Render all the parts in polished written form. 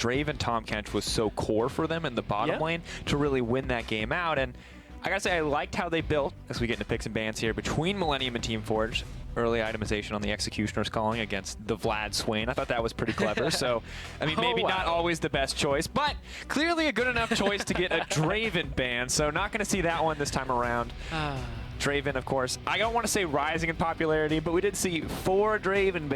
Draven Tahm Kench was so core for them in the bottom lane to really win that game out. And I gotta say, I liked how they built, as we get into picks and bans here, between Millenium and Team Forge. Early itemization on the Executioner's Calling against the Vlad Swain. I thought that was pretty clever. So, I mean, maybe not always the best choice, but clearly a good enough choice to get a Draven ban. So not going to see that one this time around. Draven, of course, I don't want to say rising in popularity, but we did see 4 Draven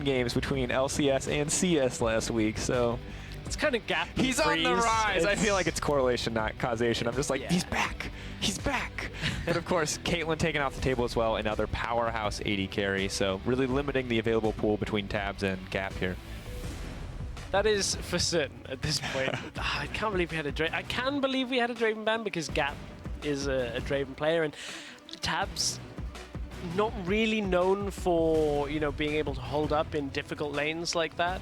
games between LCS and CS last week. So it's kind of gap. He's on the rise. I feel like it's correlation, not causation. I'm just like, he's back. He's back. But of course, Caitlyn taken off the table as well, another powerhouse AD carry. So really limiting the available pool between Tabs and Gap here. That is for certain at this point. I can't believe we had a Draven. I can believe we had a Draven ban because Gap is a Draven player, and Tabs not really known for being able to hold up in difficult lanes like that.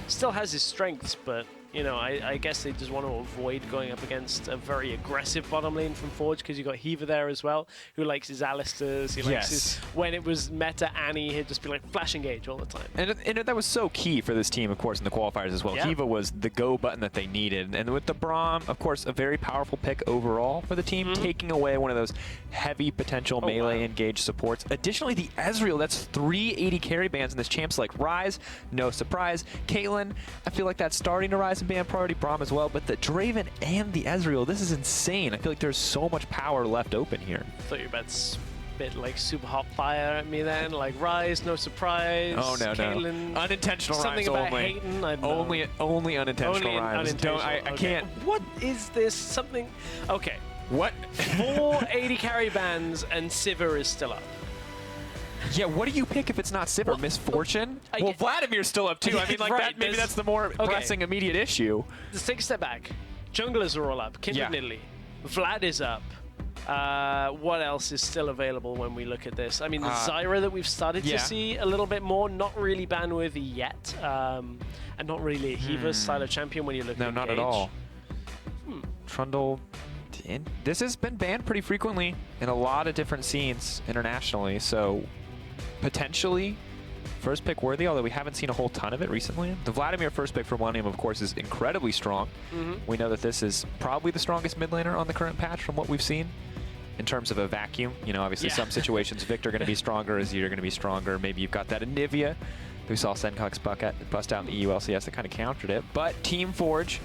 Still has his strengths, but I guess they just want to avoid going up against a very aggressive bottom lane from Forge, because you got Heaver there as well, who likes his Alistairs. He likes his, when it was meta Annie, he'd just be like flash engage all the time. And that was so key for this team, of course, in the qualifiers as well. Heaver was the go button that they needed. And with the Braum, of course, a very powerful pick overall for the team, taking away one of those heavy potential melee engage supports. Additionally, the Ezreal, that's 3 AD carry bans in this champs like Ryze, no surprise. Caitlyn, I feel like that's starting to rise in ban priority. Braum as well, but the Draven and the Ezreal, this is insane. I feel like there's so much power left open here. I thought you were about to spit like super hot fire at me then, like Ryze, no surprise. Oh no, Caitlyn, no. Unintentional something Ryze about only. hating, I Only unintentional Ryze. I can't. What is this? Something. Okay. What? 4 AD carry bans and Tsepha is still up. Yeah, what do you pick if it's not Tsepha? Well, Misfortune? Well, Vladimir's still up too. I mean, like that. Maybe that's the more pressing immediate issue. Let's take a step back. Junglers are all up. Kindred Nidalee. Vlad is up. What else is still available when we look at this? I mean, the Zyra that we've started to see a little bit more, not really ban-worthy yet, and not really a Heaver style of champion when you look at No, not at all. Trundle. This has been banned pretty frequently in a lot of different scenes internationally, so potentially first pick worthy, although we haven't seen a whole ton of it recently. The Vladimir first pick for Millenium, of course, is incredibly strong. We know that this is probably the strongest mid laner on the current patch from what we've seen in terms of a vacuum. Obviously some situations Victor going to be stronger, Azir going to be stronger. Maybe you've got that Anivia. We saw Sencox bust out in the EULCS that kind of countered it. But Team Forge,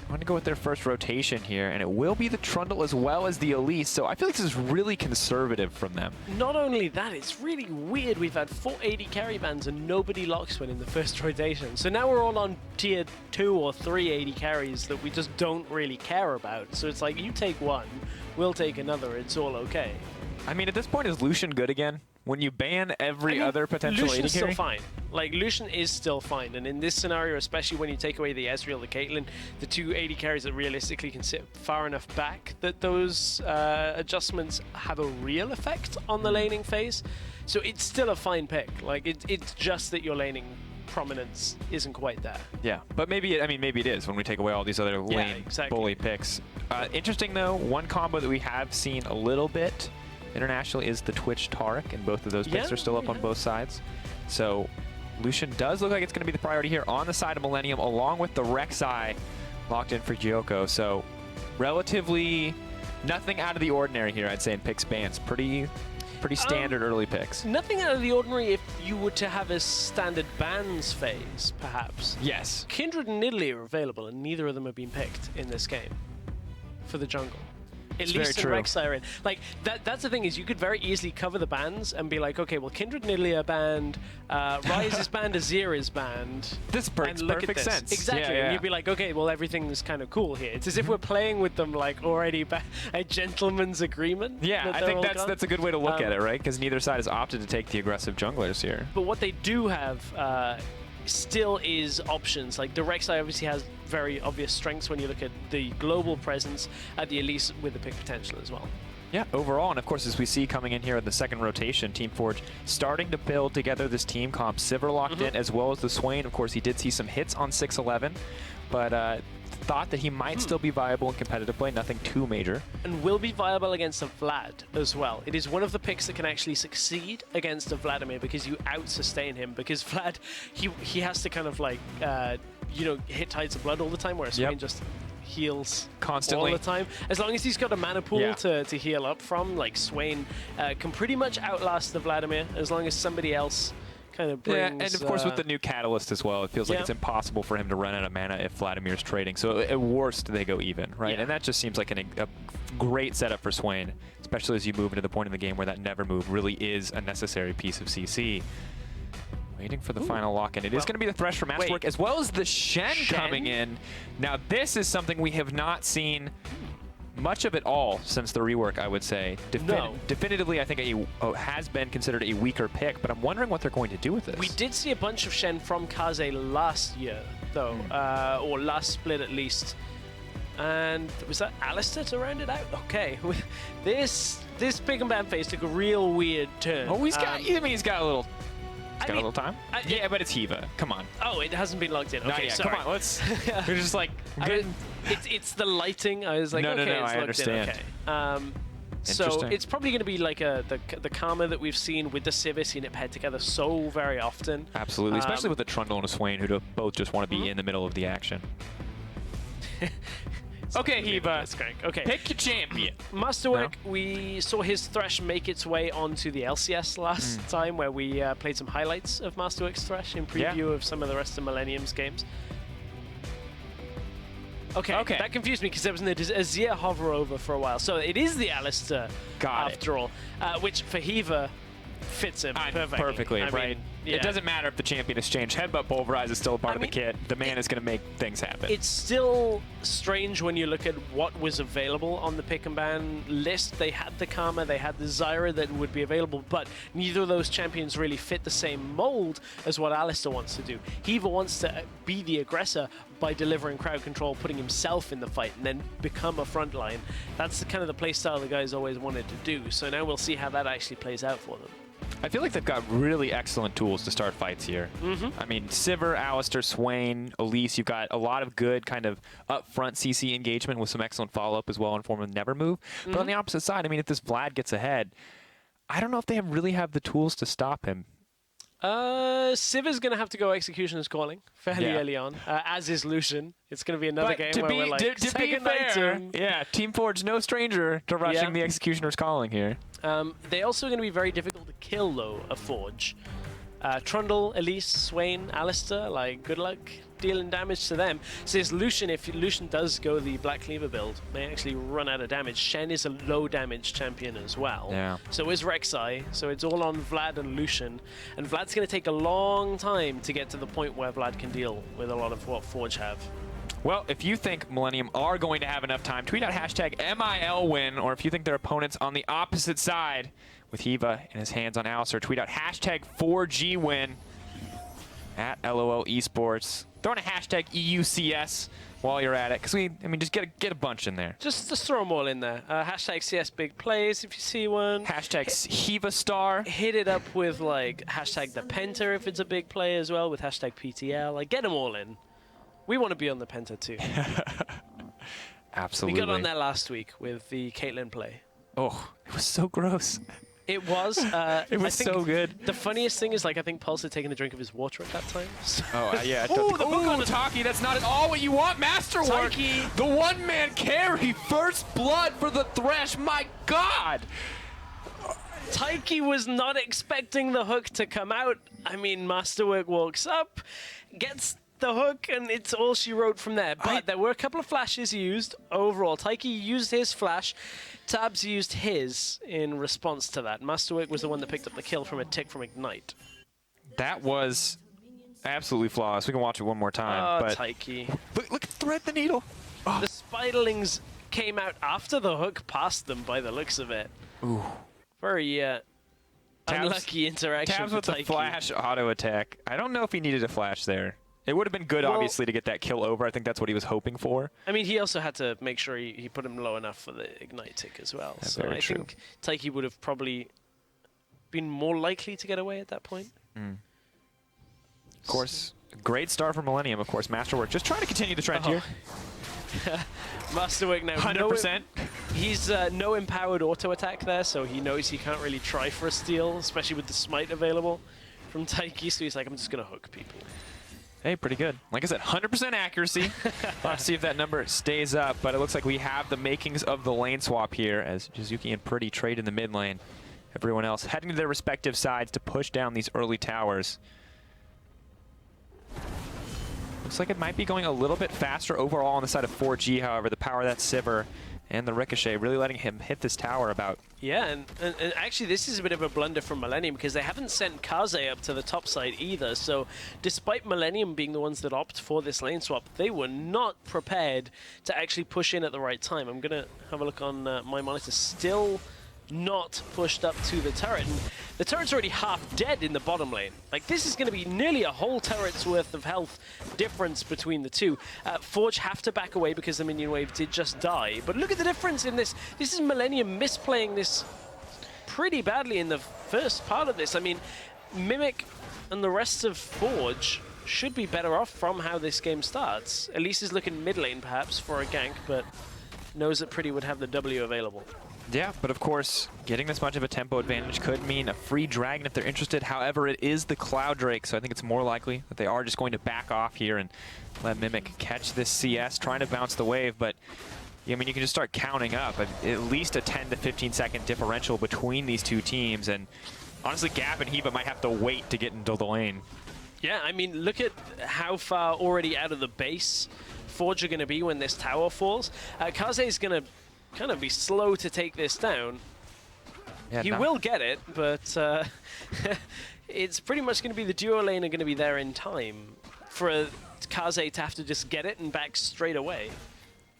I'm going to go with their first rotation here, and it will be the Trundle as well as the Elise, so I feel like this is really conservative from them. Not only that, it's really weird. We've had 4 AD carry bans and nobody locks one in the first rotation. So now we're all on tier 2 or 3 AD carries that we just don't really care about. So it's like, you take one, we'll take another, it's all okay. I mean, at this point, is Lucian good again? When you ban every other potential AD carry? Lucian's still fine. Like, Lucian is still fine. And in this scenario, especially when you take away the Ezreal, the Caitlyn, the 2 AD carries that realistically can sit far enough back that those adjustments have a real effect on the laning phase. So it's still a fine pick. Like, it's just that your laning prominence isn't quite there. Yeah, but maybe it is when we take away all these other lane bully picks. Interesting, though, one combo that we have seen a little bit internationally is the Twitch Taric, and both of those picks are still up on both sides. So Lucian does look like it's going to be the priority here on the side of Millenium, along with the Rek'Sai locked in for Gyoko. So relatively nothing out of the ordinary here, I'd say, in picks bans. Pretty standard early picks. Nothing out of the ordinary if you were to have a standard bans phase, perhaps. Yes. Kindred and Nidalee are available, and neither of them have been picked in this game for the jungle. At least in Rek'Sai are in. Like, that's the thing, is you could very easily cover the bans and be like, okay, well, Kindred and Nidalee are banned, Ryze is banned, Azir is banned. This makes perfect sense. Exactly, and you'd be like, okay, well, everything's kind of cool here. It's as if we're playing with them like already a gentleman's agreement. Yeah, I think that's a good way to look at it, right? Because neither side has opted to take the aggressive junglers here. But what they do have still is options. Like, the Rek'Sai obviously has very obvious strengths when you look at the global presence, at the Elise with the pick potential as well. Yeah, overall, and of course, as we see coming in here in the second rotation, Team Forge starting to build together this team comp. Sivir locked in, as well as the Swain. Of course, he did see some hits on 6-11, but thought that he might still be viable in competitive play, nothing too major. And will be viable against a Vlad as well. It is one of the picks that can actually succeed against a Vladimir because you out-sustain him. Because Vlad, he has to kind of like, you know, hit Tides of Blood all the time, whereas Swain just heals constantly all the time. As long as he's got a mana pool to heal up from, like Swain can pretty much outlast the Vladimir as long as somebody else kind of brings... Yeah, and of course with the new Catalyst as well, it feels like it's impossible for him to run out of mana if Vladimir's trading. So at worst, they go even, right? And that just seems like a great setup for Swain, especially as you move into the point in the game where that never move really is a necessary piece of CC. Waiting for the final lock-in. It is going to be the Thresh from Masterwork as well as the Shen coming in. Now this is something we have not seen much of it all since the rework, I would say. Definitively, I think has been considered a weaker pick, but I'm wondering what they're going to do with this. We did see a bunch of Shen from Kaze last year, though, or last split at least. And was that Alistair to round it out? Okay, this pick and ban phase took a real weird turn. Oh, he's got. I mean, he's got a little. Got a little time? Yeah, but it's Hiva. Come on. Oh, it hasn't been logged in. Okay, sorry. Come on, let's... We're just like... it's the lighting. I was like, no, okay, no, it's I understand. Okay. So it's probably going to be like the Karma that we've seen with the Civis, seen it paired together so very often. Absolutely, especially with the Trundle and a Swain, who both just want to be in the middle of the action. Okay, Hiva. Okay. Pick your champion. Masterwork, we saw his Thresh make its way onto the LCS last time, where we played some highlights of Masterwork's Thresh in preview of some of the rest of Millennium's games. Okay, that confused me because there was an Azir hover over for a while. So it is the Alistair after all, which for Hiva fits him perfectly. I mean, it doesn't matter if the champion is changed. Headbutt Pulverize is still a part of the kit. The man is going to make things happen. It's still strange when you look at what was available on the pick and ban list. They had the Karma, they had the Zyra that would be available, but neither of those champions really fit the same mold as what Alistair wants to do. He either wants to be the aggressor by delivering crowd control, putting himself in the fight, and then become a frontline. That's the kind of the playstyle the guys always wanted to do. So now we'll see how that actually plays out for them. I feel like they've got really excellent tools to start fights here. I mean, Sivir, Alistair, Swain, Elise, you've got a lot of good kind of upfront CC engagement with some excellent follow-up as well in form of Never Move. But on the opposite side, I mean, if this Vlad gets ahead, I don't know if they really have the tools to stop him. Sivir's going to have to go Executioner's Calling fairly early on, as is Lucian. It's going to be another game where we're like, to be fair, Team Forge no stranger to rushing the Executioner's Calling here. They're also going to be very difficult to kill, though, a Forge. Trundle, Elise, Swain, Alistair, like, good luck dealing damage to them. Says Lucian, if Lucian does go the Black Cleaver build, may actually run out of damage. Shen is a low damage champion as well. So is Rek'Sai, so it's all on Vlad and Lucian. And Vlad's going to take a long time to get to the point where Vlad can deal with a lot of what Forge have. Well, if you think Millennium are going to have enough time, tweet out hashtag MILWin, or if you think their opponents on the opposite side with Hiva in his hands on Alistair, tweet out hashtag 4GWin at LOL Esports. Throw in a hashtag EUCS while you're at it, because just get a bunch in there. Just throw them all in there. Hashtag CS Big Plays if you see one. Hashtag Hiva Star. Hit it up with like hashtag the Penta if it's a big play as well, with hashtag PTL. Like, get them all in. We want to be on the Penta too. Absolutely. We got on there last week with the Caitlyn play. Oh, it was so gross. It was. It was so good. The funniest thing is, like, I think Pulse had taken a drink of his water at that time. So yeah. Ooh, Taki, that's not at all what you want. Masterwork. Taki. The one-man carry. First blood for the Thresh. My God. Taiki was not expecting the hook to come out. I mean, Masterwork walks up, gets the hook, and it's all she wrote from there. But there were a couple of flashes used overall. Taiki used his flash. Tabs used his in response to that. Masterwork was the one that picked up the kill from a tick from Ignite. That was absolutely flawless. We can watch it one more time. Oh, Taiki. Look, thread the needle. Oh. The Spiderlings came out after the hook passed them by the looks of it. Ooh. Very unlucky interaction Tabs for with the flash auto attack. I don't know if he needed a flash there. It would have been good, obviously, to get that kill over. I think that's what he was hoping for. I mean, he also had to make sure he put him low enough for the Ignite tick as well. That's so I think Taiki would have probably been more likely to get away at that point. Of course, great start for Millennium, of course. Masterwork just trying to continue the trend here. Masterwork now. 100%. He's no empowered auto attack there, so he knows he can't really try for a steal, especially with the smite available from Taiki. So he's like, I'm just going to hook people. Hey, pretty good. Like I said, 100% accuracy. Let's see if that number stays up, but it looks like we have the makings of the lane swap here as Jizuki and Pretty trade in the mid lane. Everyone else heading to their respective sides to push down these early towers. Looks like it might be going a little bit faster overall on the side of 4G, however. The power of that Sivir and the Ricochet really letting him hit this tower about. Yeah, and actually this is a bit of a blunder from Millenium because they haven't sent Kaze up to the top side either. So despite Millenium being the ones that opt for this lane swap, they were not prepared to actually push in at the right time. I'm going to have a look on my monitor. Still not pushed up to the turret, and the turret's already half dead in the bottom lane. Like, this is going to be nearly a whole turret's worth of health difference between the two. Forge have to back away because the minion wave did just die, but look at the difference in this. This is Millenium misplaying this pretty badly in the first part of this. I mean, Mimic and the rest of Forge should be better off from how this game starts. Elise is looking mid lane perhaps for a gank, but knows that Pretty would have the W available. Yeah, but of course, getting this much of a tempo advantage could mean a free dragon if they're interested. However, it is the Cloud Drake, so I think it's more likely that they are just going to back off here and let Mimic catch this CS, trying to bounce the wave. But, yeah, I mean, you can just start counting up at least a 10 to 15 second differential between these two teams. And honestly, Gap and Hiva might have to wait to get into the lane. Yeah, I mean, look at how far already out of the base Forge are going to be when this tower falls. Kaze is going to kind of be slow to take this down. Yeah, he will get it, but it's pretty much going to be the duo lane are going to be there in time for Kaze to have to just get it and back straight away.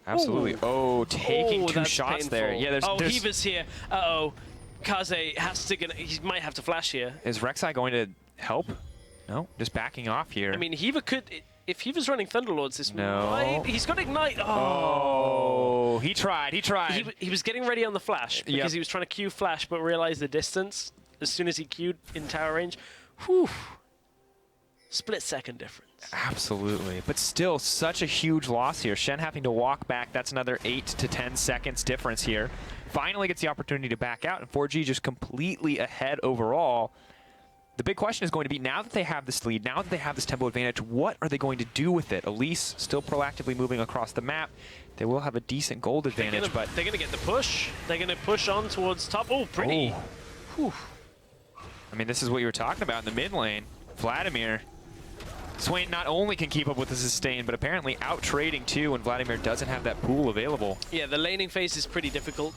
Absolutely. Ooh. Oh, taking two shots painful. there. Yeah, there's Hiva's here. Uh-oh. Kaze has to he might have to flash here. Is Rek'Sai going to help? No, just backing off here. I mean, Hiva could... If he was running Thunderlords, this no. He's got Ignite. Oh, he tried. He was getting ready on the flash because he was trying to queue flash, but realized the distance as soon as he queued in tower range. Whew. Split-second difference. Absolutely. But still, such a huge loss here. Shen having to walk back. That's another 8 to 10 seconds difference here. Finally gets the opportunity to back out, and 4G just completely ahead overall. The big question is going to be, now that they have this lead, now that they have this tempo advantage, what are they going to do with it? Elise still proactively moving across the map. They will have a decent gold advantage, but... They're going to get the push. They're going to push on towards top. Oh, Pretty. Oh. I mean, this is what you were talking about in the mid lane. Vladimir. Swain not only can keep up with the sustain, but apparently out-trading too when Vladimir doesn't have that pool available. Yeah, the laning phase is pretty difficult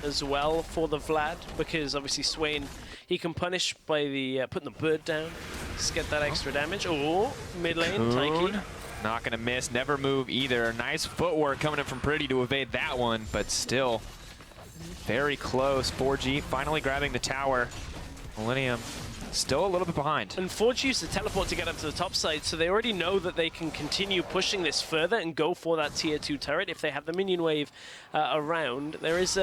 as well for the Vlad, because obviously Swain, he can punish by the putting the bird down, just get that extra damage. Oh, mid lane, Taiki. Not going to miss, never move either. Nice footwork coming in from Pretty to evade that one, but still very close. 4G finally grabbing the tower. Millenium still a little bit behind. And Forge used the teleport to get up to the top side, so they already know that they can continue pushing this further and go for that tier 2 turret if they have the minion wave around. There is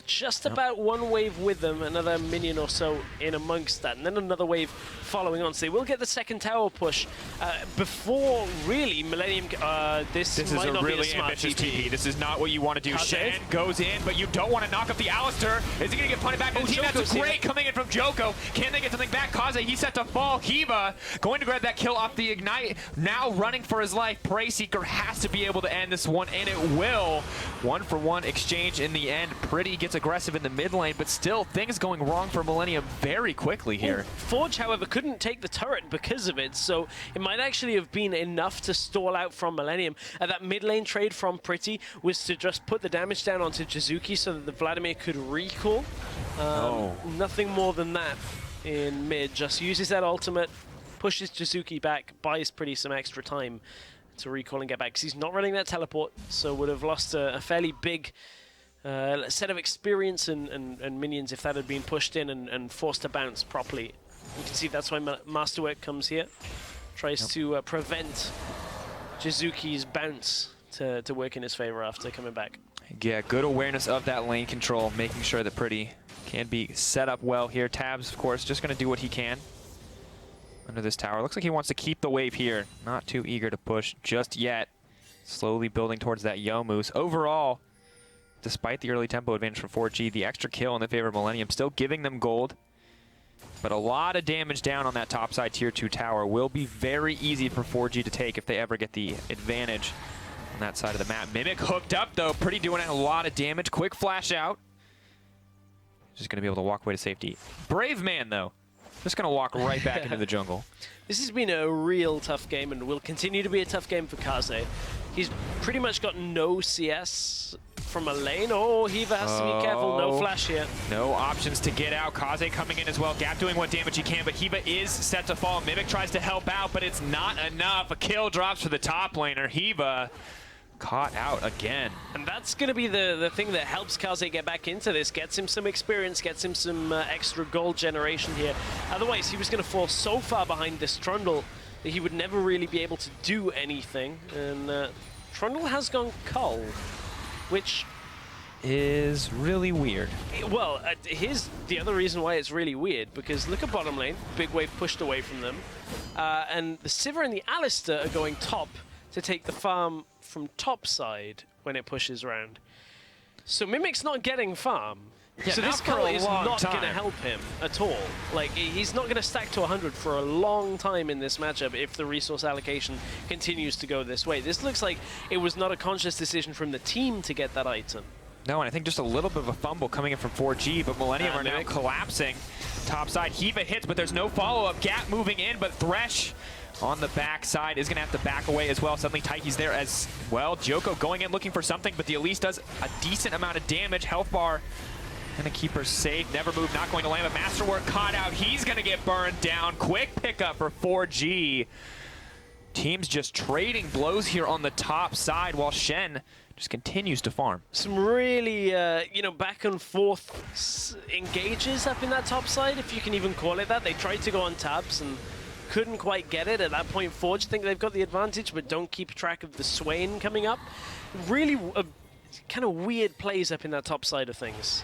just about one wave with them, another minion or so in amongst that, and then another wave following on. So they will get the second tower push before really Millenium... This is might a not really be a smart ambitious TP. This is not what you want to do. Shen goes in, but you don't want to knock up the Alistair. Is he going to get punted back to the team? That's great coming in from Joko. Can they get something back? Kaze, he's set to fall. Hiva going to grab that kill off the Ignite. Now running for his life. Prey Seeker has to be able to end this one, and it will. 1-for-1 exchange in the end. Pretty gets aggressive in the mid lane, but still things going wrong for Millenium very quickly here. Forge, however, couldn't take the turret because of it, so it might actually have been enough to stall out from Millenium. That mid lane trade from Pretty was to just put the damage down onto Jizuki so that the Vladimir could recall. Nothing more than that in mid. Just uses that ultimate, pushes Jizuki back, buys Pretty some extra time to recall and get back, because he's not running that teleport, so would have lost a fairly big set of experience and minions if that had been pushed in and forced to bounce properly. You can see that's why Masterwork comes here, tries to prevent Jizuki's bounce to work in his favor after coming back. Yeah, good awareness of that lane control, making sure that Pretty can be set up well here. Tabs, of course, just going to do what he can under this tower. Looks like he wants to keep the wave here. Not too eager to push just yet. slowly building towards that Youmuu's. Overall, despite the early tempo advantage from 4G, the extra kill in the favor of Millenium still giving them gold. But a lot of damage down on that topside tier 2 tower will be very easy for 4G to take if they ever get the advantage on that side of the map. Mimic hooked up though, Pretty doing a lot of damage. Quick flash out. Just going to be able to walk away to safety. Brave man though, just going to walk right back into the jungle. This has been a real tough game and will continue to be a tough game for Kaze. He's pretty much got no CS from a lane. Oh, Hiva has to be careful. No flash here. No options to get out. Kaze coming in as well. Gap doing what damage he can, but Hiva is set to fall. Mimic tries to help out, but it's not enough. A kill drops for the top laner. Hiva caught out again. And that's going to be the thing that helps Kaze get back into this, gets him some experience, gets him some extra gold generation here. Otherwise, he was going to fall so far behind this Trundle that he would never really be able to do anything. And Trundle has gone Cull, which is really weird. Well, here's the other reason why it's really weird, because look at bottom lane, big wave pushed away from them, and the Tsepha and the Alistar are going top to take the farm from top side when it pushes around. So Mimic's not getting farm. Yeah, so this Cull is not going to help him at all. Like, he's not going to stack to 100 for a long time in this matchup if the resource allocation continues to go this way. This looks like it was not a conscious decision from the team to get that item. No, and I think just a little bit of a fumble coming in from 4G, but Millenium are now collapsing. Top side, Hiva hits, but there's no follow-up. Gap moving in, but Thresh on the back side is going to have to back away as well. Suddenly Taiki's there as well. Joko going in looking for something, but the Elise does a decent amount of damage. Health bar going to keep her safe. Never move, not going to land, but Masterwork caught out. He's going to get burned down. Quick pickup for 4G. Teams just trading blows here on the top side while Shen just continues to farm. Some really, you know, back and forth engages up in that top side, if you can even call it that. They tried to go on tabs and couldn't quite get it. At that point, Forge think they've got the advantage, but don't keep track of the Swain coming up. Really kind of weird plays up in that top side of things.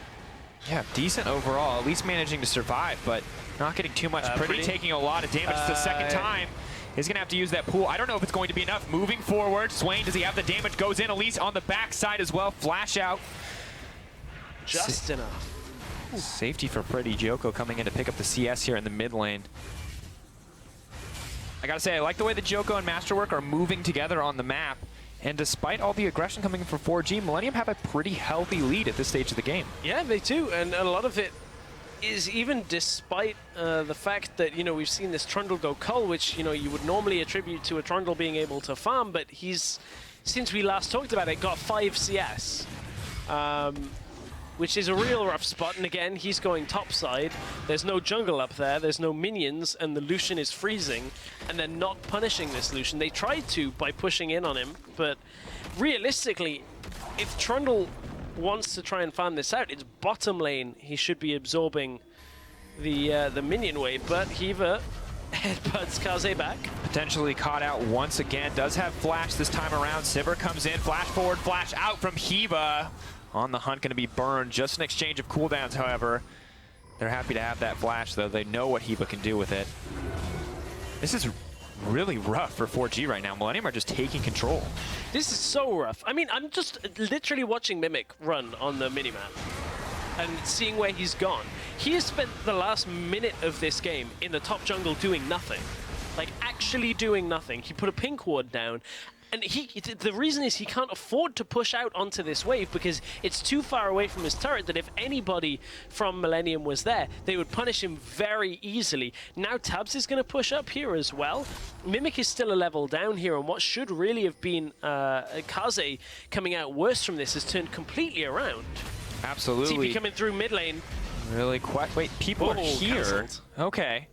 Yeah, decent overall, at least managing to survive, but not getting too much. Pretty taking a lot of damage. It's the second time. He's going to have to use that pool. I don't know if it's going to be enough. Moving forward, Swain, does he have the damage? Goes in, Elise on the backside as well. Flash out. Just enough. Safety for Pretty. Joko coming in to pick up the CS here in the mid lane. I gotta say, I like the way that Joko and Masterwork are moving together on the map. And despite all the aggression coming in for 4G, Millenium have a pretty healthy lead at this stage of the game. Yeah, they do. And a lot of it is even despite the fact that, you know, we've seen this Trundle go Cull, which, you know, you would normally attribute to a Trundle being able to farm, but he's, since we last talked about it, got 5 CS. Which is a real rough spot, and again, he's going topside. There's no jungle up there, there's no minions, and the Lucian is freezing, and they're not punishing this Lucian. They tried to by pushing in on him, but realistically, if Trundle wants to try and farm this out, it's bottom lane he should be absorbing the minion wave, but Hiva headbutts Kaze back. Potentially caught out once again, does have flash this time around. Sivir comes in, flash forward, flash out from Hiva. On the hunt, going to be burned. Just an exchange of cooldowns, however. They're happy to have that flash, though. They know what Hiva can do with it. This is really rough for 4G right now. Millenium are just taking control. This is so rough. I mean, I'm just literally watching Mimic run on the minimap and seeing where he's gone. He has spent the last minute of this game in the top jungle doing nothing. Like, actually doing nothing. He put a pink ward down. And the reason is he can't afford to push out onto this wave because it's too far away from his turret that if anybody from Millenium was there, they would punish him very easily. Now Tabs is going to push up here as well. Mimic is still a level down here, and what should really have been Kaze coming out worse from this has turned completely around. Absolutely. TP coming through mid lane. Really quick. Wait, people are here. Cancelled. Okay.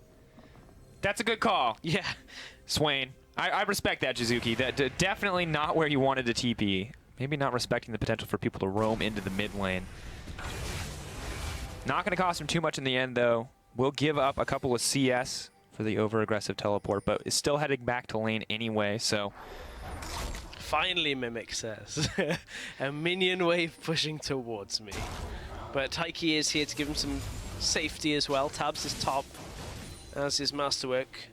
That's a good call. Yeah. Swain. I respect that, Jizuki. That definitely not where you wanted to TP. Maybe not respecting the potential for people to roam into the mid lane. Not going to cost him too much in the end, though. Will give up a couple of CS for the over-aggressive teleport, but is still heading back to lane anyway, so... Finally, Mimic says. A minion wave pushing towards me. But Taiki is here to give him some safety as well. Tabs is top, as is Masterwork.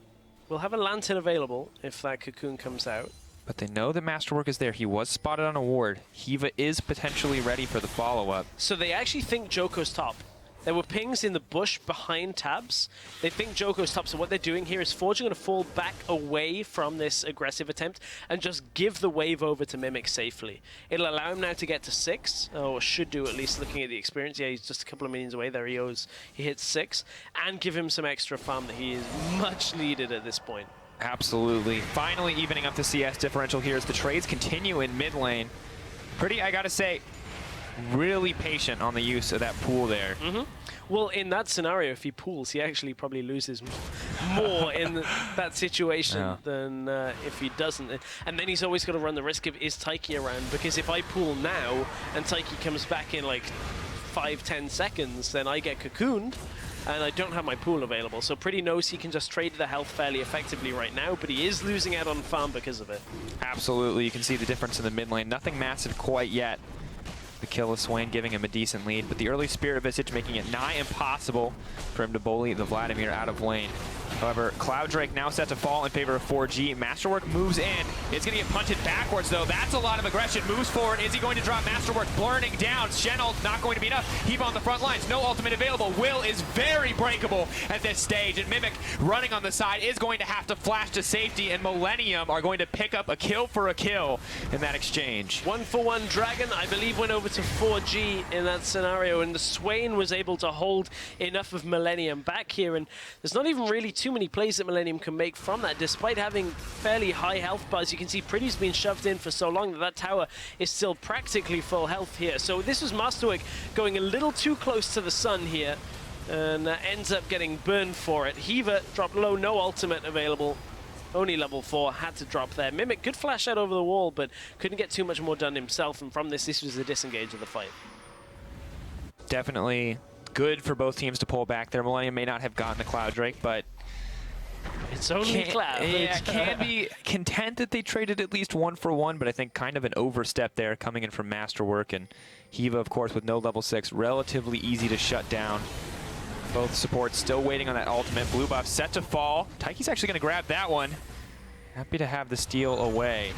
We'll have a lantern available if that cocoon comes out. but they know that Masterwork is there. He was spotted on a ward. Hiva is potentially ready for the follow-up. So they actually think Joko's top. There were pings in the bush behind Tabs. They think Joko's top, so what they're doing here is Forge are going to fall back away from this aggressive attempt and just give the wave over to Mimic safely. It'll allow him now to get to 6, or should do at least looking at the experience. Yeah, he's just a couple of minions away. There he goes. He hits 6, and give him some extra farm that he is much needed at this point. Absolutely. Finally evening up the CS differential here as the trades continue in mid lane. Pretty, I gotta say, really patient on the use of that pool there. Well, in that scenario, if he pools, he actually probably loses more in that situation than if he doesn't. And then he's always got to run the risk of, is Taiki around? Because if I pool now and Taiki comes back in like 5-10 seconds, then I get cocooned and I don't have my pool available. So Pretty knows he can just trade the health fairly effectively right now, but he is losing out on farm because of it. Absolutely. You can see the difference in the mid lane. Nothing massive quite yet. The kill of Swain giving him a decent lead, but the early Spirit Visage making it nigh impossible for him to bully the Vladimir out of lane. However, Cloud Drake now set to fall in favor of 4G. Masterwork moves in. It's going to get punted backwards, though. That's a lot of aggression. Moves forward. Is he going to drop Masterwork? Burning down. Shen'll not going to be enough. Hiva on the front lines. No ultimate available. Will is very breakable at this stage, and Mimic running on the side is going to have to flash to safety, and Millenium are going to pick up a kill for a kill in that exchange. 1-for-1 Dragon, I believe, went over to 4G in that scenario, and the Swain was able to hold enough of Millenium back here, and there's not even really too many plays that Millenium can make from that, despite having fairly high health bars. You can see Pretty's been shoved in for so long that that tower is still practically full health here. So this was Masterwork going a little too close to the sun here, and ends up getting burned for it. Hiva dropped low, no ultimate available. Only level 4, had to drop there. Mimic could flash out over the wall, but couldn't get too much more done himself, and from this was the disengage of the fight. Definitely good for both teams to pull back there. Millenium may not have gotten the Cloud Drake, but it's only Cloud. Yeah, can be content that they traded at least 1-for-1, but I think kind of an overstep there coming in from Masterwork, and Hiva, of course, with no level 6, relatively easy to shut down. Both supports still waiting on that ultimate. Blue buff set to fall. Taiki's actually going to grab that one. Happy to have the steal away.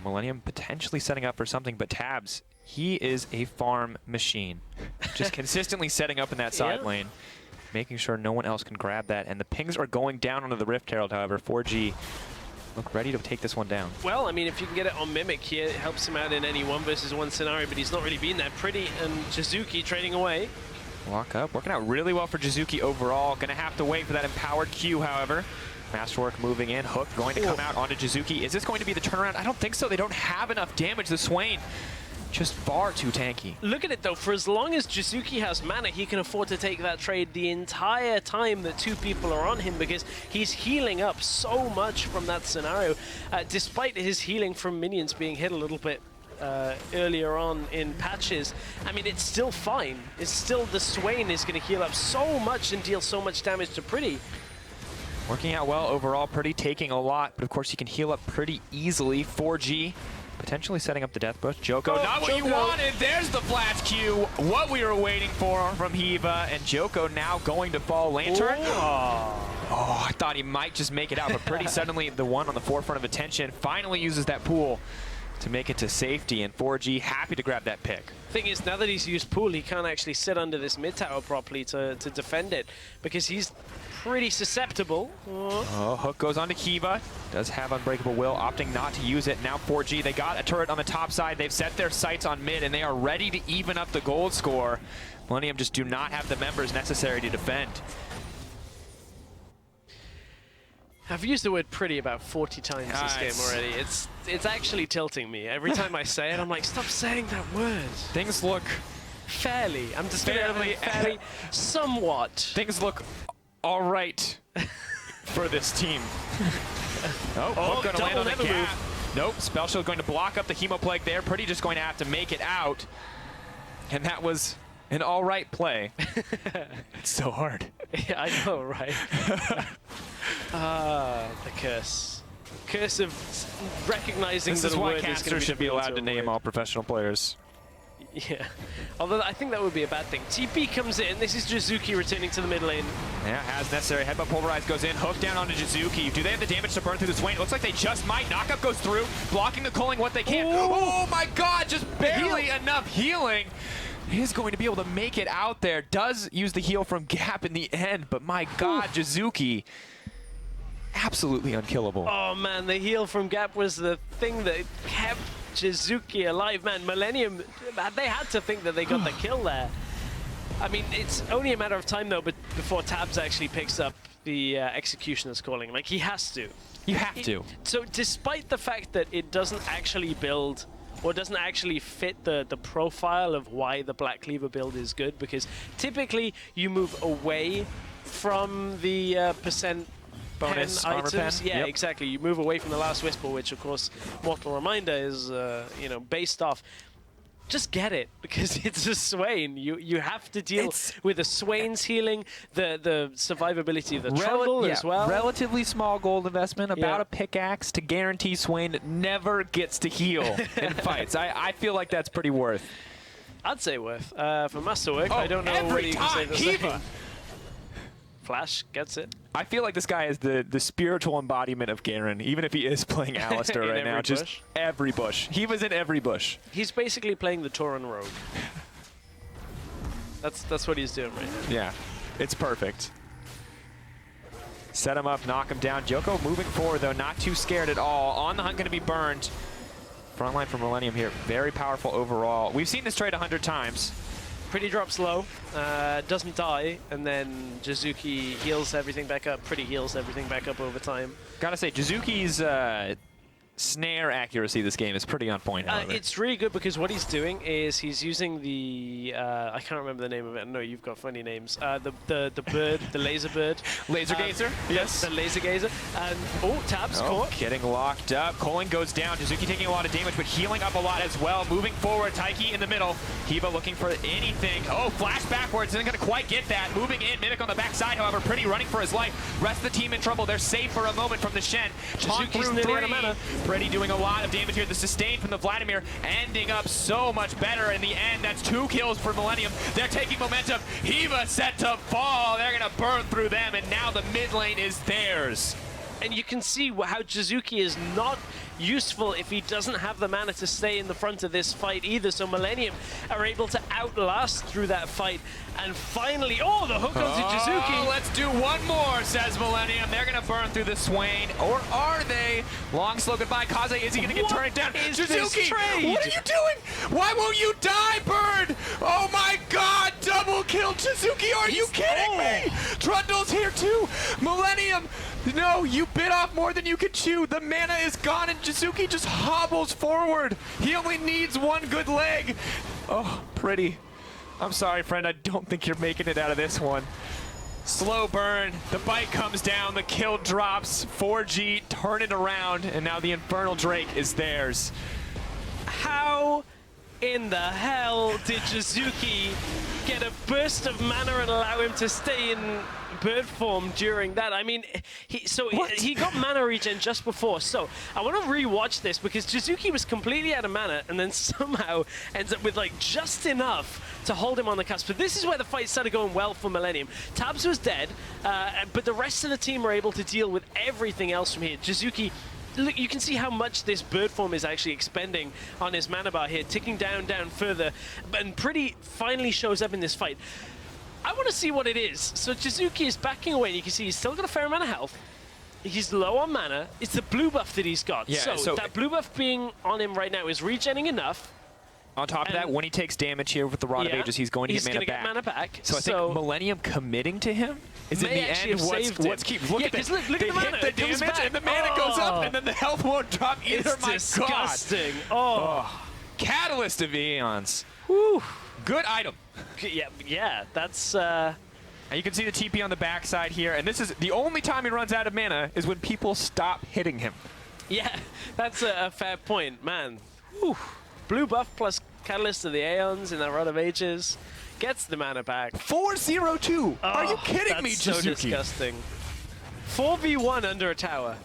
Millenium potentially setting up for something, but Tabs, he is a farm machine. Just consistently setting up in that side lane, making sure no one else can grab that. And the pings are going down onto the Rift Herald, however. 4G look ready to take this one down. Well, I mean, if you can get it on Mimic here, it helps him out in any 1-versus-1 scenario, but he's not really been there. Pretty and Jizuki trading away. Lock up, working out really well for Jizuki overall. Gonna have to wait for that empowered Q, however. Masterwork moving in, Hook going to come out onto Jizuki. Is this going to be the turnaround? I don't think so. They don't have enough damage. The Swain just far too tanky. Look at it though, for as long as Jizuki has mana, he can afford to take that trade the entire time that 2 people are on him, because he's healing up so much from that scenario, despite his healing from minions being hit a little bit earlier on in patches. I mean, it's still fine. It's still, the Swain is going to heal up so much and deal so much damage to Pretty. Working out well overall. Pretty taking a lot, but of course he can heal up pretty easily. 4G potentially setting up the death bush. Joko, not what you wanted. There's the flash Q. What we were waiting for from Hiva, and Joko now going to fall Lantern. Oh, I thought he might just make it out, but Pretty suddenly the one on the forefront of attention, finally uses that pool to make it to safety, and 4G happy to grab that pick. Thing is, now that he's used pool, he can't actually sit under this mid tower properly to defend it, because he's pretty susceptible. Oh, Hook goes on to Hiva. Does have Unbreakable Will, opting not to use it. Now 4G, they got a turret on the top side. They've set their sights on mid, and they are ready to even up the gold score. Millenium just do not have the members necessary to defend. I've used the word pretty about 40 times this game already. It's actually tilting me. Every time I say it, I'm like, stop saying that word. Things look fairly. I'm just fairly, somewhat. Things look all right for this team. Hook going to land on the cap. Nope, Spell Shield going to block up the Hemoplague there. Pretty just going to have to make it out. And that was an all right play. It's so hard. Yeah, I know, right? The curse. Curse of recognizing this that is a why word casters is should be allowed to name all professional players. Yeah, although I think that would be a bad thing. TP comes in. This is Jizuki returning to the mid lane. Yeah, as necessary. Headbutt Pulverize goes in, hook down onto Jizuki. Do they have the damage to burn through the Swain? It looks like they just might. Knockup goes through, blocking the culling what they can. Ooh. Oh my god, just barely enough healing. He's going to be able to make it out there. Does use the heal from Gap in the end, but my god, Jizuki, absolutely unkillable. Oh man, the heal from Gap was the thing that kept Jizuki alive. Man, Millenium, they had to think that they got the kill there. I mean, it's only a matter of time though, but before Tabs actually picks up the Executioner's calling. Like, he has to. You have to. So despite the fact that it doesn't actually build, or doesn't actually fit the profile of why the Black Cleaver build is good, because typically you move away from the percent bonus pen armor items. pen. Yeah, Yep. exactly. You move away from the Last Whisper, which of course Mortal Reminder is you know, based off. Just get it, because it's a Swain. You have to deal with the Swain's healing, the survivability of the Trundle as well. Relatively small gold investment, about Yeah. a pickaxe to guarantee Swain never gets to heal in fights. I feel like that's pretty worth. I'd say worth. For Masterwork, I don't know every whether you can say time, the Kiva. same. Flash gets it. I feel like this guy is the spiritual embodiment of Garen, even if he is playing Alistair In right every now. bush. Just every bush. He was in every bush. He's basically playing the Tauren Rogue. That's what he's doing right now. Yeah, it's perfect. Set him up, knock him down. Joko moving forward, though, not too scared at all. On the hunt, going to be burned. Front line from Millenium here, very powerful overall. We've seen this trade 100 times. Pretty drops low, doesn't die, and then Jizuki heals everything back up. Pretty heals everything back up over time. Gotta say, Jizuki's snare accuracy this game is pretty on point. It's really good because what he's doing is he's using the I can't remember the name of it. No, you've got funny names. The bird, the laser bird. Laser gazer. Yes. The laser gazer. And Tabs caught. Getting locked up. Colin goes down. Jizuki taking a lot of damage, but healing up a lot as well. Moving forward, Taiki in the middle. Hiba looking for anything. Oh, flash backwards. Isn't going to quite get that. Moving in. Mimic on the backside, however. Pretty running for his life. Rest of the team in trouble. They're safe for a moment from the Shen. Taunt Jizuki's through nearly out of 3. mana. Pretty doing a lot of damage here. The sustain from the Vladimir ending up so much better in the end. That's 2 kills for Millenium. They're taking momentum. Hiba set to fall. They're going to burn through them, and now the mid lane is theirs. And you can see how Jizuki is not useful if he doesn't have the mana to stay in the front of this fight either. So Millenium are able to outlast through that fight. And finally, the hook onto Jizuki. Let's do one more, says Millenium. They're going to burn through the Swain. Or are they? Long slow goodbye. Kaze, is he going to get turned down? Is Jizuki, this trade? what are you doing? Why won't you die, Bird? Oh my god, double kill Jizuki. Are you kidding me? Trundle's here too. Millenium, no, you bit off more than you could chew. The mana is gone and Jizuki just hobbles forward. He only needs one good leg. Oh, pretty. I'm sorry, friend. I don't think you're making it out of this one. Slow burn. The bite comes down. The kill drops. 4G, turn it around, and now the Infernal Drake is theirs. How in the hell did Jizuki get a burst of mana and allow him to stay in bird form during that? I mean, he got mana regen just before. So I want to rewatch this because Jizuki was completely out of mana and then somehow ends up with like just enough to hold him on the cusp. But this is where the fight started going well for Millenium. Tabs was dead, but the rest of the team were able to deal with everything else from here. Jizuki, look, you can see how much this bird form is actually expending on his mana bar here, ticking down further, and Pretty finally shows up in this fight. I want to see what it is. So Jizuki is backing away, and you can see he's still got a fair amount of health. He's low on mana. It's the blue buff that he's got. Yeah, so that blue buff being on him right now is regenning enough. On top of that, when he takes damage here with the Rod of Ages, he's going to get mana back. So I think Millenium committing to him is in the end what's keep. Look at this. Look at the mana. Hit the damage, and the mana goes up, and then the health won't drop either. It's disgusting. Oh. Catalyst of Eons. Whew. Good item. Yeah, that's... And you can see the TP on the backside here, and this is the only time he runs out of mana is when people stop hitting him. Yeah, that's a fair point, man. Whew. Blue buff plus Catalyst of the Aeons in that Rod of Ages gets the mana back. 4-0-2. Are you kidding me, Jizuki? Jizuki? So disgusting. 4v1 under a tower.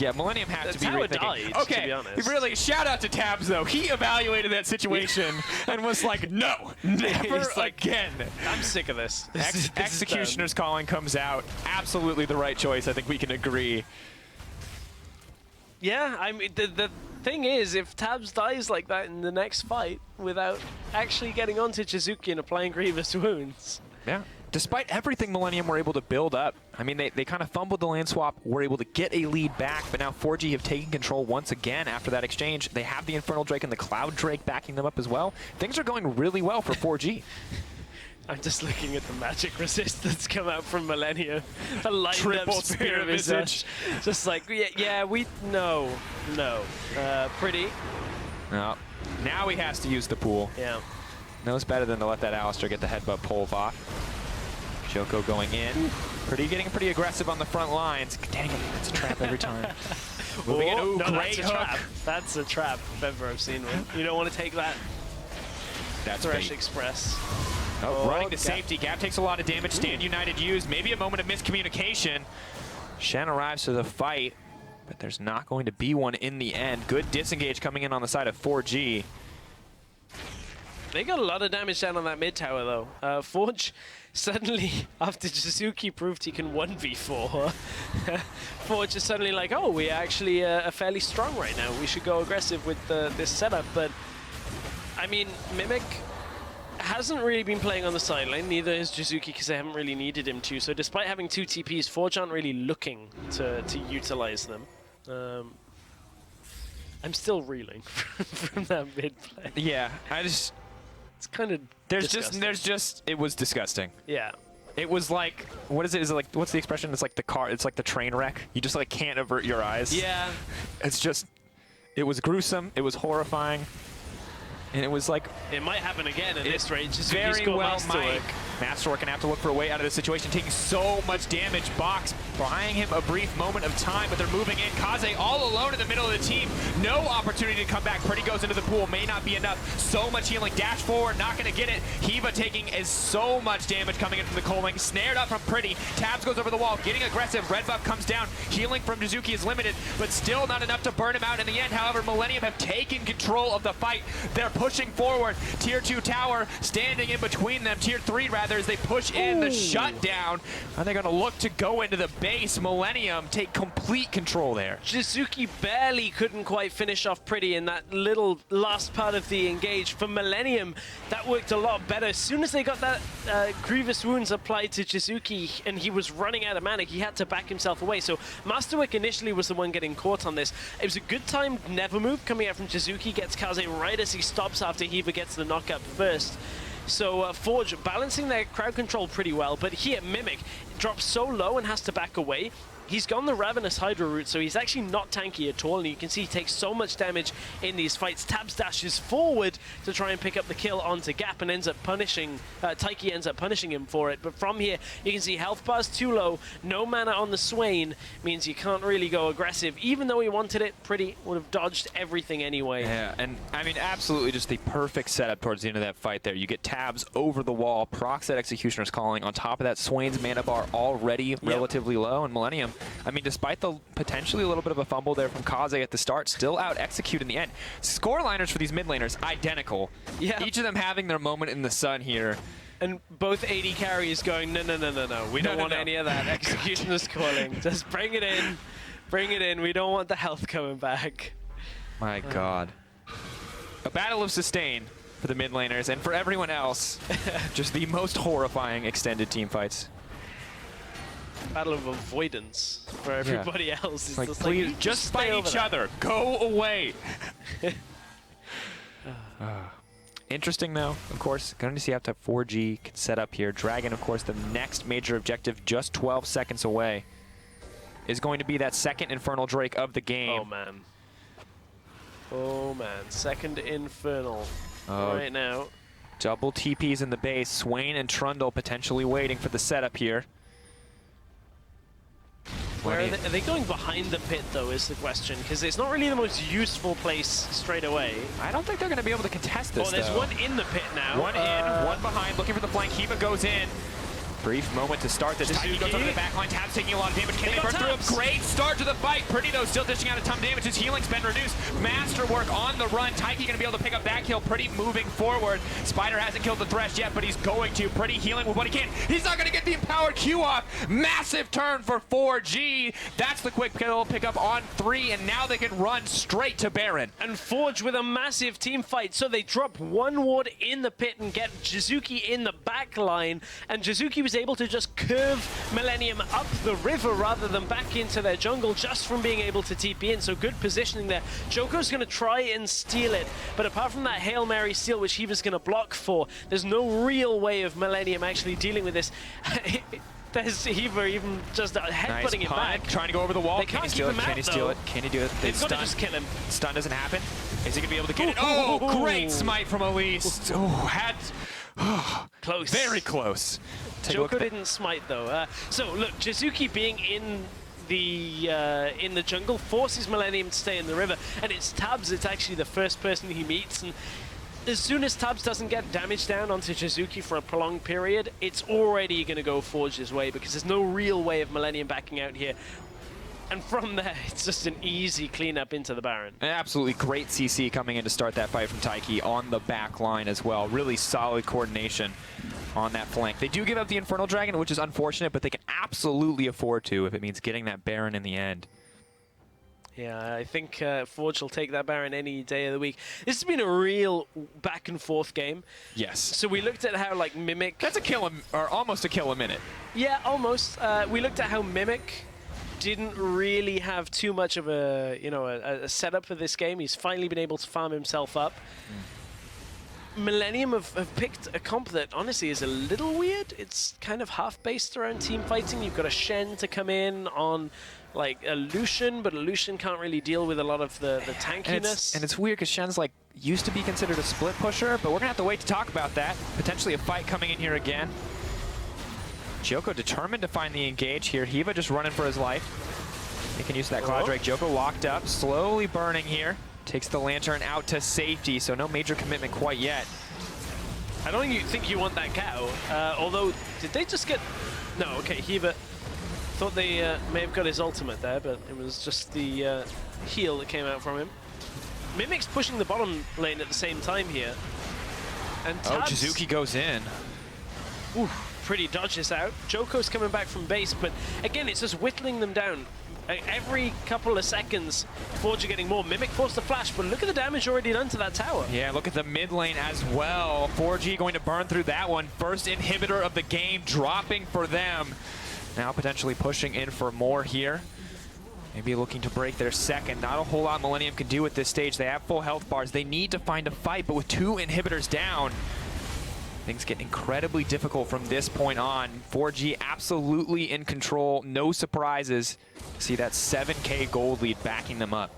Yeah, Millenium has That's to be how it rethinking. died, Okay, to be honest. really, shout out to Tabs, though. He evaluated that situation and was like, no, never He's like, again. I'm sick of this. Executioner's calling comes out. Absolutely the right choice. I think we can agree. Yeah, I mean, the thing is, if Tabs dies like that in the next fight without actually getting onto Chizuki and applying grievous wounds. Yeah. Despite everything Millenium were able to build up, I mean, they kind of fumbled the lane swap, were able to get a lead back, but now 4G have taken control once again after that exchange. They have the Infernal Drake and the Cloud Drake backing them up as well. Things are going really well for 4G. I'm just looking at the magic resist that's come out from Millenium. The lined Triple up Spirit Visage. Just like, no. Pretty. No. Now he has to use the pool. Yeah. Knows better than to let that Alistar get the headbutt pull off. Joko going in. Getting pretty aggressive on the front lines. Dang it, it's a trap every time. Moving in. Ooh, no, great that's a hook. trap. That's a trap if ever I've seen one. You don't want to take that. That's Thresh bait. Express. Oh, running to Gap. safety. Gap takes a lot of damage. Stand United used. Maybe a moment of miscommunication. Shen arrives to the fight, but there's not going to be one in the end. Good disengage coming in on the side of 4G. They got a lot of damage down on that mid tower, though. Forge suddenly, after Chizuki proved he can 1v4, Forge is suddenly like, oh, we actually are fairly strong right now. We should go aggressive with this setup. But, I mean, Mimic hasn't really been playing on the sideline, neither has Chizuki, because they haven't really needed him to. So despite having 2 TPs, Forge aren't really looking to utilize them. I'm still reeling from that mid play. Yeah, It's kind of it was disgusting. Yeah. It was like, what is it? Is it like, what's the expression? It's like it's like the train wreck. You just like can't avert your eyes. Yeah. It's just, it was gruesome. It was horrifying. And it was like... It might happen again at this rate. Just very well might. Masterwork gonna have to look for a way out of the situation, taking so much damage. Box buying him a brief moment of time, but they're moving in. Kaze all alone in the middle of the team. No opportunity to come back. Pretty goes into the pool. May not be enough. So much healing. Dash forward. Not gonna get it. Hiva taking so much damage coming in from the Coling. Snared up from Pretty. Tabs goes over the wall. Getting aggressive. Red buff comes down. Healing from Chizuki is limited, but still not enough to burn him out in the end. However, Millenium have taken control of the fight. They're pushing forward. Tier 2 tower standing in between them. Tier 3 rather, as they push in the shutdown. Are they going to look to go into the base? Millenium take complete control there. Chizuki barely couldn't quite finish off Pretty in that little last part of the engage. For Millenium, that worked a lot better. As soon as they got that grievous wounds applied to Chizuki and he was running out of mana, he had to back himself away. So Masterwork initially was the one getting caught on this. It was a good time never move coming out from Chizuki, gets Kaze right as he stops after Hiva gets the knockup first. So Forge balancing their crowd control pretty well, but here Mimic drops so low and has to back away. He's gone the Ravenous Hydra route, so he's actually not tanky at all, and you can see he takes so much damage in these fights. Tabs dashes forward to try and pick up the kill onto Gap and ends up punishing, Taiki ends up punishing him for it. But from here, you can see health bar's too low, no mana on the Swain, means you can't really go aggressive. Even though he wanted it, Pretty would have dodged everything anyway. Yeah, and I mean, absolutely just the perfect setup towards the end of that fight there. You get Tabs over the wall, procs that Executioner's calling. On top of that, Swain's mana bar already relatively low, and Millenium, I mean, despite the potentially a little bit of a fumble there from Kaze at the start, still out execute in the end. Scoreliners for these mid laners, identical. Yeah. Each of them having their moment in the sun here. And both AD carries going, no. We don't want any of that. Executioner's calling. Just bring it in. Bring it in. We don't want the health coming back. My God. A battle of sustain for the mid laners, and for everyone else, just the most horrifying extended team fights. Battle of avoidance for everybody else. It's like, just please, like, just fight each other. Go away. Interesting, though, of course. Going to see how 4G can set up here. Dragon, of course, the next major objective, just 12 seconds away, is going to be that second Infernal Drake of the game. Oh, man. Oh, man. Second Infernal right now. Double TPs in the base. Swain and Trundle potentially waiting for the setup here. Where are they going behind the pit, though, is the question, because it's not really the most useful place straight away. I don't think they're going to be able to contest this, there's though. one in the pit now. One in, one behind, looking for the flank. Hiva goes in. Brief moment to start this. Taiki goes over the back line. Tabs taking a lot of damage. Can they burn through him? Great start to the fight. Pretty, though, still dishing out a ton of damage. His healing's been reduced. Masterwork on the run. Taiki going to be able to pick up that kill. Pretty moving forward. Spider hasn't killed the Thresh yet, but he's going to. Pretty healing with what he can. He's not going to get the empowered Q off. Massive turn for 4G. That's the quick kill pickup on 3, and now they can run straight to Baron. And Forge with a massive team fight. So they drop one ward in the pit and get Jizuki in the back line. And Jizuki was able to just curve Millenium up the river rather than back into their jungle just from being able to TP in. So good positioning there. Joko's going to try and steal it, but apart from that Hail Mary steal, which he was going to block for, there's no real way of Millenium actually dealing with this. There's Heaver even just headbutting it back. Trying to go over the wall. They can't keep him out, Can he steal it? Can he do it? They've got to just kill him. Stun doesn't happen. Is he going to be able to get it? Oh, great smite from Elise. Oh, had... Close. Very close. Joko didn't smite though. So look, Jizuki being in the jungle forces Millenium to stay in the river, and it's Tabs. It's actually the first person he meets, and as soon as Tabs doesn't get damage down onto Jizuki for a prolonged period, it's already going to go Forge's way because there's no real way of Millenium backing out here. And from there, it's just an easy cleanup into the Baron. An absolutely great CC coming in to start that fight from Taiki on the back line as well. Really solid coordination on that flank. They do give up the Infernal Dragon, which is unfortunate, but they can absolutely afford to if it means getting that Baron in the end. Yeah, I think Forge will take that Baron any day of the week. This has been a real back and forth game. Yes. So we looked at how like Mimic... That's a kill, or almost a kill a minute. Yeah, almost. We looked at how Mimic didn't really have too much of a, you know, a setup for this game. He's finally been able to farm himself up. Millenium have picked a comp that honestly is a little weird. It's kind of half based around team fighting. You've got a Shen to come in on like a Lucian, but a Lucian can't really deal with a lot of the tankiness. And it's weird because Shen's like used to be considered a split pusher, but we're gonna have to wait to talk about that. Potentially a fight coming in here again. Joko determined to find the engage here. Hiva just running for his life. Making use of that Cloud Drake. Joko locked up, slowly burning here. Takes the Lantern out to safety, so no major commitment quite yet. I don't think you want that cow. Although, did they just get... No, okay, Hiva thought they may have got his ultimate there, but it was just the heal that came out from him. Mimic's pushing the bottom lane at the same time here. And Tabs... Oh, Jizuki goes in. Ooh, pretty dodges out. Joko's coming back from base, but again, it's just whittling them down. Every couple of seconds, Forge are getting more. Mimic forced the flash, but look at the damage already done to that tower. Yeah, look at the mid lane as well. 4G going to burn through that one. First inhibitor of the game dropping for them. Now potentially pushing in for more here. Maybe looking to break their second. Not a whole lot Millenium can do at this stage. They have full health bars. They need to find a fight, but with 2 inhibitors down, things get incredibly difficult from this point on. 4G absolutely in control. No surprises. See that 7K gold lead backing them up.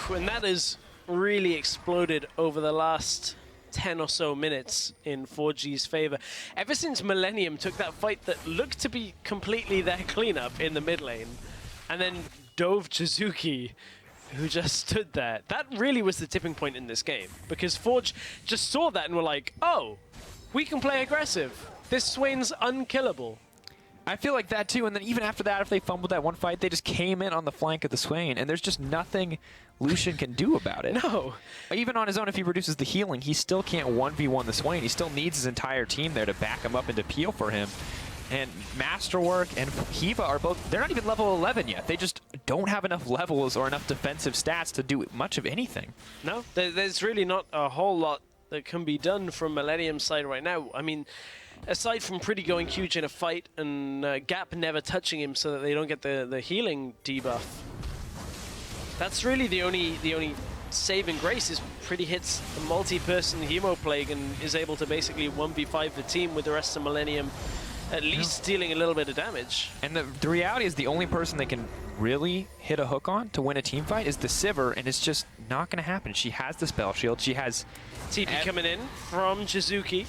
And that has really exploded over the last 10 or so minutes in 4G's favor. Ever since Millenium took that fight that looked to be completely their cleanup in the mid lane, and then dove Jizuki, who just stood there. That really was the tipping point in this game, because Forge just saw that and were like, oh, we can play aggressive. This Swain's unkillable. I feel like that too, and then even after that, if they fumbled that one fight, they just came in on the flank of the Swain, and there's just nothing Lucian can do about it. No. Even on his own, if he reduces the healing, he still can't 1v1 the Swain. He still needs his entire team there to back him up and to peel for him. And Masterwork and Hiva are both, they're not even level 11 yet. They just don't have enough levels or enough defensive stats to do much of anything. No, there's really not a whole lot that can be done from Millenium's side right now. I mean, aside from Pretty going huge in a fight and Gap never touching him so that they don't get the healing debuff, that's really the only saving grace is Pretty hits a multi-person Hemo Plague and is able to basically 1v5 the team with the rest of Millenium at least dealing a little bit of damage. And the reality is the only person they can really hit a hook on to win a team fight is the Sivir, and it's just not going to happen. She has the spell shield. She has... TP coming in from Jizuki.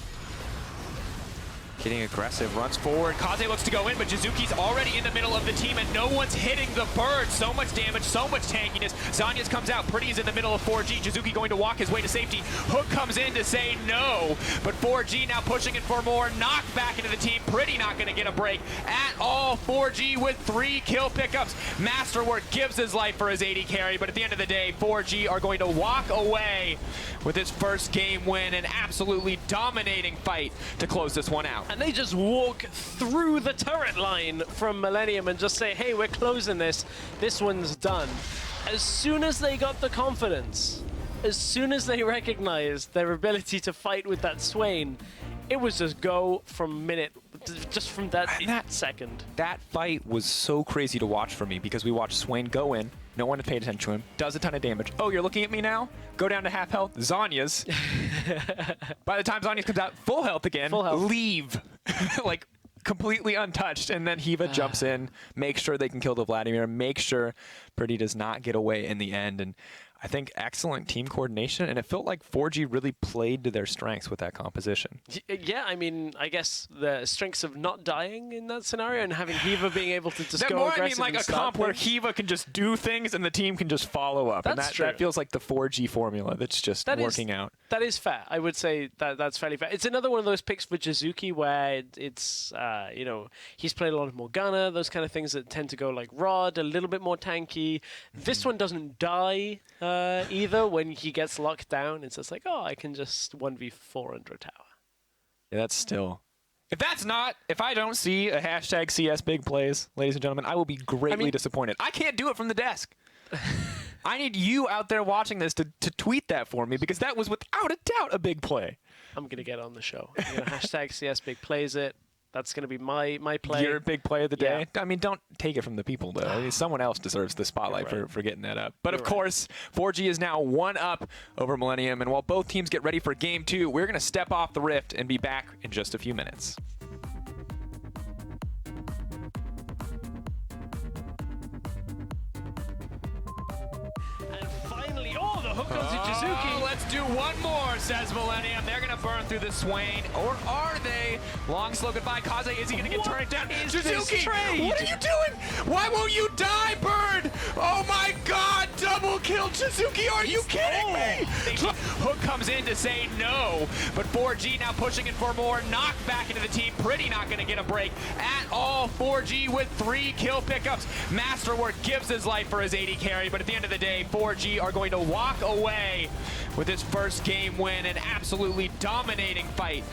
Getting aggressive, runs forward. Kaze looks to go in, but Jizuki's already in the middle of the team, and no one's hitting the bird. So much damage, so much tankiness. Zanyas comes out. Pretty's in the middle of 4G. Jizuki going to walk his way to safety. Hook comes in to say no, but 4G now pushing it for more. Knocked back into the team. Pretty not going to get a break at all. 4G with 3 kill pickups. Masterwork gives his life for his AD carry, but at the end of the day, 4G are going to walk away with his first game win. An absolutely dominating fight to close this one out. And they just walk through the turret line from Millenium and just say, hey, we're closing this. This one's done. As soon as they got the confidence, as soon as they recognized their ability to fight with that Swain, it was just go from minute, just from that second. That fight was so crazy to watch for me because we watched Swain go in, no one had paid attention to him, does a ton of damage. Oh, you're looking at me now? Go down to half health, Zanyas. By the time Zanyas comes out, full health again, leave. Like, completely untouched, and then Hiva jumps in, makes sure they can kill the Vladimir, make sure Pretty does not get away in the end, and I think excellent team coordination, and it felt like 4G really played to their strengths with that composition. Yeah, I mean, I guess the strengths of not dying in that scenario and having Hiva being able to just go aggressive. I mean, like a comp where Hiva can just do things and the team can just follow up. That's true. That feels like the 4G formula that's just working out. That is fair. I would say that's fairly fair. It's another one of those picks for Jizuki where it's, you know, he's played a lot of Morgana, those kind of things that tend to go like Rod, a little bit more tanky. This one doesn't die either when he gets locked down. It's just like, oh, I can just 1v4 under a tower. Yeah, that's still... If I don't see a hashtag CS big plays, ladies and gentlemen, I will be greatly disappointed. I can't do it from the desk. I need you out there watching this to tweet that for me, because that was without a doubt a big play. I'm going to get on the show. I'm going to hashtag CS big plays it. That's going to be my play. Your big play of the day? Yeah. I mean, don't take it from the people, though. I mean, someone else deserves the spotlight for getting that up. But of course, 4G is now 1 up over Millenium, and while both teams get ready for Game 2, we're going to step off the Rift and be back in just a few minutes. Hook goes to Jizuki. Let's do one more, says Millenium. They're going to burn through the Swain. Or are they? Long slow goodbye. Kaze, is he going to get turned down? Jizuki, what are you doing? Why won't you die, Bird? Oh my god, double kill Jizuki. Are you kidding me? Hook comes in to say no, but 4G now pushing it for more. Knocked back into the team. Pretty not going to get a break at all. 4G with 3 kill pickups. Masterwork gives his life for his AD carry, but at the end of the day, 4G are going to walk away with his first game win. An absolutely dominating fight.